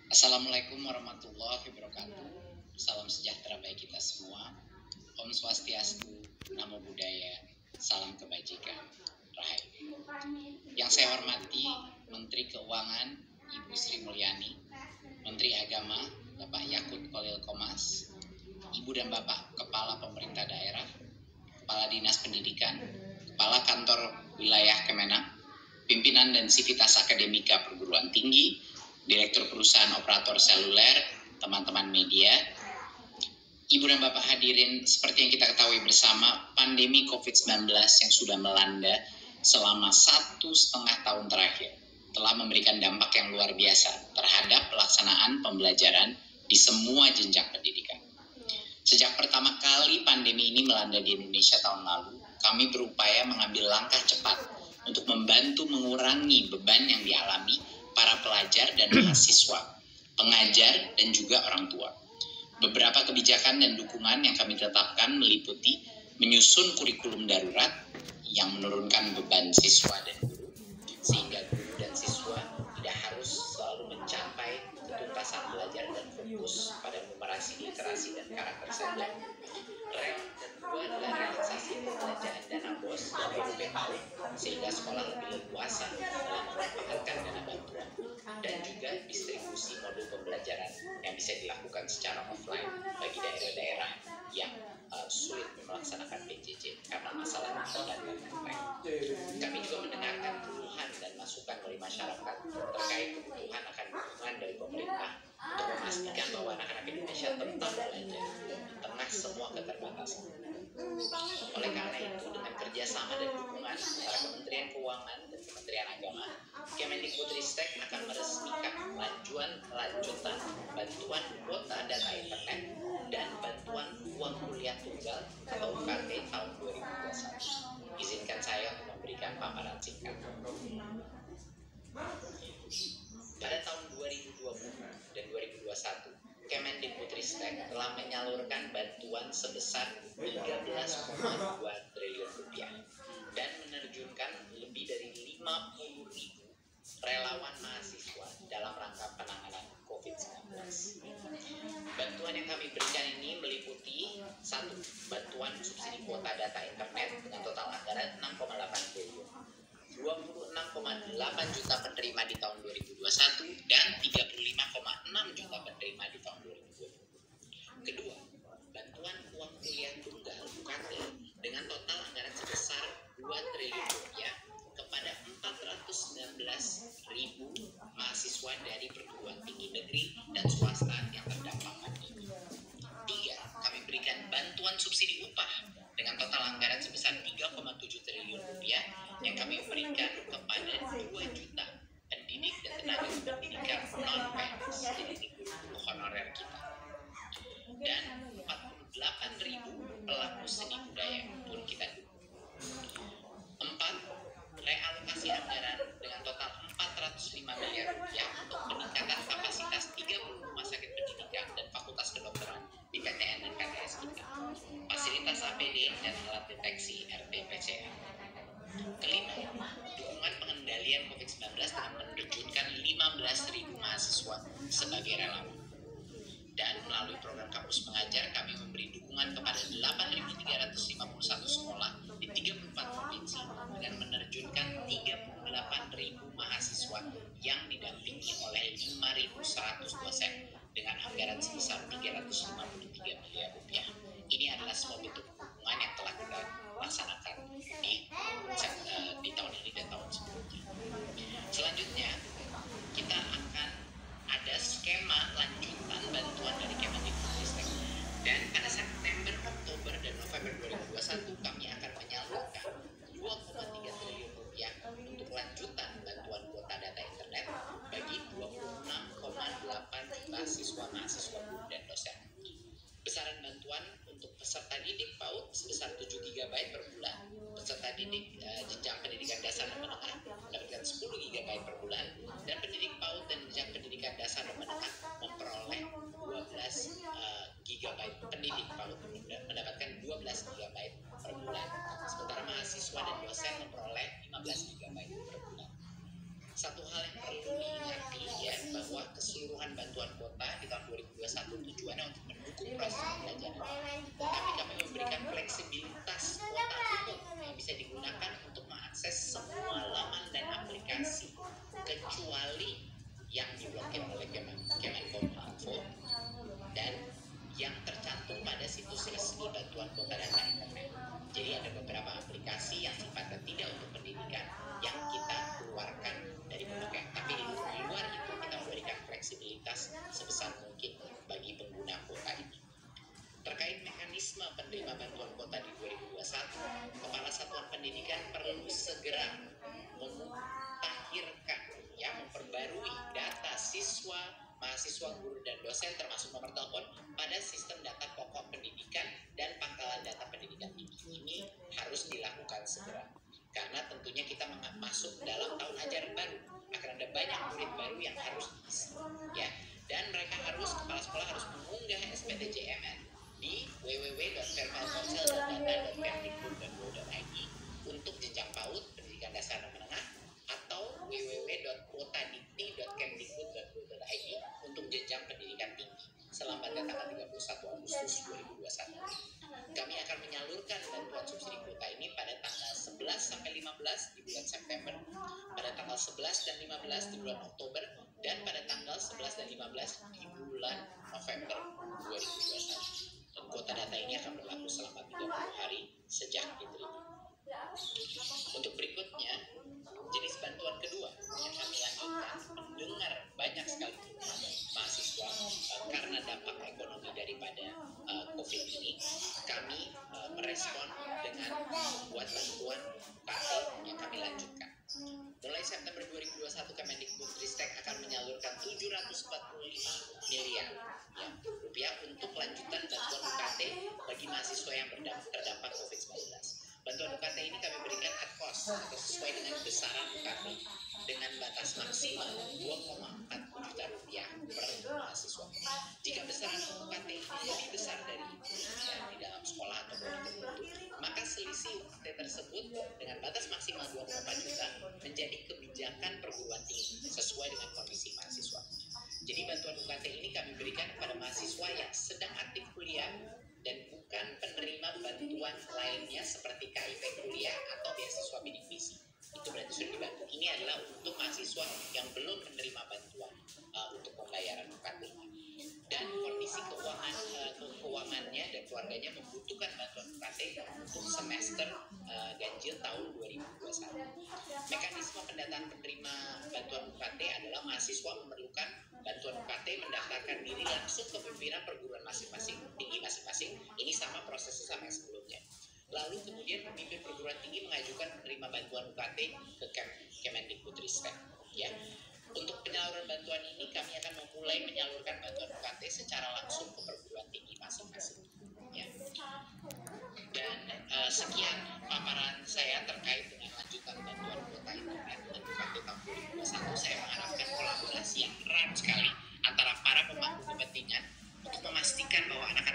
Assalamualaikum warahmatullahi wabarakatuh. Salam sejahtera bagi kita semua. Om Swastiastu, Namo Buddhaya, salam kebajikan, Rahayu. Yang saya hormati Menteri Keuangan Ibu Sri Mulyani, Menteri Agama Bapak Yakut Khalil Qomas, Ibu dan Bapak Kepala Pemerintah Daerah, Kepala Dinas Pendidikan, Kepala Kantor Wilayah Kemenak, pimpinan dan sivitas akademika perguruan tinggi, Direktur Perusahaan Operator Seluler, teman-teman media, Ibu dan Bapak hadirin, seperti yang kita ketahui bersama, pandemi COVID-19 yang sudah melanda selama 1,5 tahun terakhir telah memberikan dampak yang luar biasa terhadap pelaksanaan pembelajaran di semua jenjang pendidikan. Sejak pertama kali pandemi ini melanda di Indonesia tahun lalu, kami berupaya mengambil langkah cepat untuk membantu mengurangi beban yang dialami para pelajar dan mahasiswa, pengajar, dan juga orang tua. Beberapa kebijakan dan dukungan yang kami tetapkan meliputi menyusun kurikulum darurat yang menurunkan beban siswa dan guru, sehingga guru dan siswa tidak harus selalu mencapai ketuntasan belajar dan fokus pada numerasi, literasi, dan karakter saja. Rel kedua adalah realisasi pembelanjaan dana BOS dan BPAU sehingga sekolah lebih leluasa dalam memanfaatkan dana bantuan, dan juga distribusi modul pembelajaran yang bisa dilakukan secara offline bagi daerah-daerah yang sulit melaksanakan PJJ karena masalah dan lain-lain. Kami juga mendengarkan keluhan dan masukan dari masyarakat terkait kebutuhan akan dukungan dari pemerintah untuk memastikan bahwa anak-anak Indonesia tetap belajar di tengah semua keterbatasan. Oleh karena itu, dengan kerjasama dan dukungan antara Kementerian Keuangan dan Kementerian Agama, Kemendikbudristek akan meresmikan lanjutan bantuan kuota data internet dan bantuan uang kuliah tunggal atau UKT tahun 2021. Izinkan saya untuk memberikan paparan singkat. Pada tahun 2020 dan 2021, Kemendikbudristek telah menyalurkan bantuan sebesar 13,2 triliun rupiah dan menerjunkan lebih dari 50.000 relawan mahasiswa dalam rangka penanganan COVID-19. Bantuan yang kami berikan ini meliputi 1. Bantuan subsidi kuota data internet dengan total anggaran 6,8 triliun, 26,8 juta penerima di tahun 2021 dan 35,6 juta penerima di tahun 2020. Kedua, bantuan uang kuliah tunggal UKT dengan total anggaran sebesar 2 triliun rupiah kepada 419.000 mahasiswa dari perguruan tinggi negeri dan swasta yang terdampak pandemi. 3. Kami berikan bantuan subsidi upah dengan total anggaran sebesar 3,7 triliun rupiah yang kami berikan kepada 2 juta pendidik dan tenaga pendidikan non-PNS, jadi guru honorer kita, dan 48.000 pelaku seni budaya pun kita dukung. 4. Realokasi anggaran dengan total 405 miliar rupiah untuk peningkatan kapasitas 30 rumah sakit pendidikan dan fakultas kedokteran di PTN dan KTS kita, fasilitas APD dan alat deteksi RT-PCR. Kelima, dukungan pengendalian COVID-19 dengan menerjunkan 15.000 mahasiswa sebagai relawan. Dan melalui program kampus mengajar, kami memberi dukungan kepada 8.351 sekolah di 34 provinsi dengan menerjunkan 38.000 mahasiswa yang didampingi oleh 5.100 dosen dengan anggaran sebesar 353 miliar rupiah. Ini adalah semua bentuk dukungan yang telah kita laksanakan di tahun ini dan tahun sebelumnya. Selanjutnya, kita akan ada skema lanjutan bantuan dari Kemendikbudristek, dan pada September, Oktober, dan November 2021 kami akan menyalurkan 2,3 triliun rupiah untuk lanjutan bantuan kuota data internet bagi 26,8 juta siswa-mahasiswa guru dan dosen. Besaran bantuan untuk peserta didik PAUD sebesar 7 GB per bulan, peserta didik jenjang pendidikan dasar dan menengah mendapatkan 10 GB per bulan, dan pendidik PAUD dan jenjang pendidikan dasar dan menengah memperoleh 12 GB, pendidik PAUD mendapatkan 12 GB per bulan, sementara mahasiswa dan dosen memperoleh 15 GB per bulan. Satu hal yang perlu diingati ya, bahwa keseluruhan bantuan Tetapi kami memberikan fleksibilitas kuota umum yang bisa digunakan untuk mengakses semua laman dan aplikasi kecuali yang diblokir oleh Kemenkominfo dan yang tercantum pada situs resmi bantuan kuota data internet. Jadi ada beberapa aplikasi yang sifatnya tidak untuk pendidikan yang kita keluarkan dari pemakaian. Tapi di luar itu kita memberikan fleksibilitas sebesar mungkin bagi pengguna kuota ini. Terkait mekanisme penerima bantuan kuota di 2021, Kepala Satuan Pendidikan perlu segera memutakhirkan, memperbarui data siswa, mahasiswa, guru, dan dosen termasuk nomor telepon pada sistem data pokok pendidikan dan pangkalan data pendidikan tinggi. Ini harus dilakukan segera karena tentunya kita masuk dalam tahun ajaran baru, akan ada banyak murid baru yang harus diisi, dan mereka kepala sekolah harus mengunggah SPTJMN di www.vermalponsel.data.kemdikbud.go.id untuk jenjang PAUD, pendidikan dasar dan menengah, atau www.kuotadikti.kemdikbud.go.id untuk jenjang pendidikan tinggi selambatnya tanggal 31 Agustus 2021. Kami akan menyalurkan bantuan subsidi kuota ini pada tanggal 11 sampai 15 di bulan September, pada tanggal 11 dan 15 di bulan Oktober, dan pada tanggal 11 dan 15 di bulan November 2021. Dan kuota data ini akan berlaku selama 30 hari sejak diterima. Untuk berikutnya, jenis bantuan kedua yang kami lanjutkan, mendengar banyak sekali mahasiswa karena dampak ekonomi daripada COVID ini, kami merespon dengan membuat bantuan UKT yang kami lanjutkan. Mulai September 2021, Kemendikbudristek akan menyalurkan 745 miliar rupiah untuk lanjutan bantuan UKT bagi mahasiswa yang terdampak COVID-19. Bantuan UKT ini kami berikan ad cost atau sesuai dengan besaran UKT dengan batas maksimal 2,4 juta rupiah per mahasiswa. Jika besaran UKT ini lebih besar dari itu di dalam sekolah atau tertentu, maka selisih UKT tersebut dengan batas maksimal 2,4 juta menjadi kebijakan perguruan tinggi sesuai dengan kondisi mahasiswa. Jadi bantuan UKT ini kami berikan kepada mahasiswa yang sedang aktif kuliah dan bukan penerima bantuan lainnya seperti KIP kuliah atau beasiswa bidik misi. Itu berarti sudah dibantu. Ini adalah untuk mahasiswa yang belum menerima bantuan untuk pembayaran UKT. Dan kondisi keuangannya dan keluarganya membutuhkan bantuan UKT untuk semester ganjil tahun 2021. Mekanisme pendataan penerima bantuan UKT adalah mahasiswa memerlukan bantuan UKT mendaftarkan diri langsung ke pimpinan perguruan tinggi masing-masing. Ini sama prosesnya sama yang sebelumnya. Lalu kemudian pemimpin perguruan tinggi mengajukan penerima bantuan UKT ke Kemendikbudristek. Untuk penyaluran bantuan ini kami akan memulai menyalurkan bantuan UKT secara langsung ke perguruan tinggi masing-masing. Dan sekian paparan saya terkait dengan lanjutan bantuan kuota internet dan UKT tahun 2021. Saya mengharapkan kolaborasi yang erat sekali antara para pemangku kepentingan untuk memastikan bahwa anak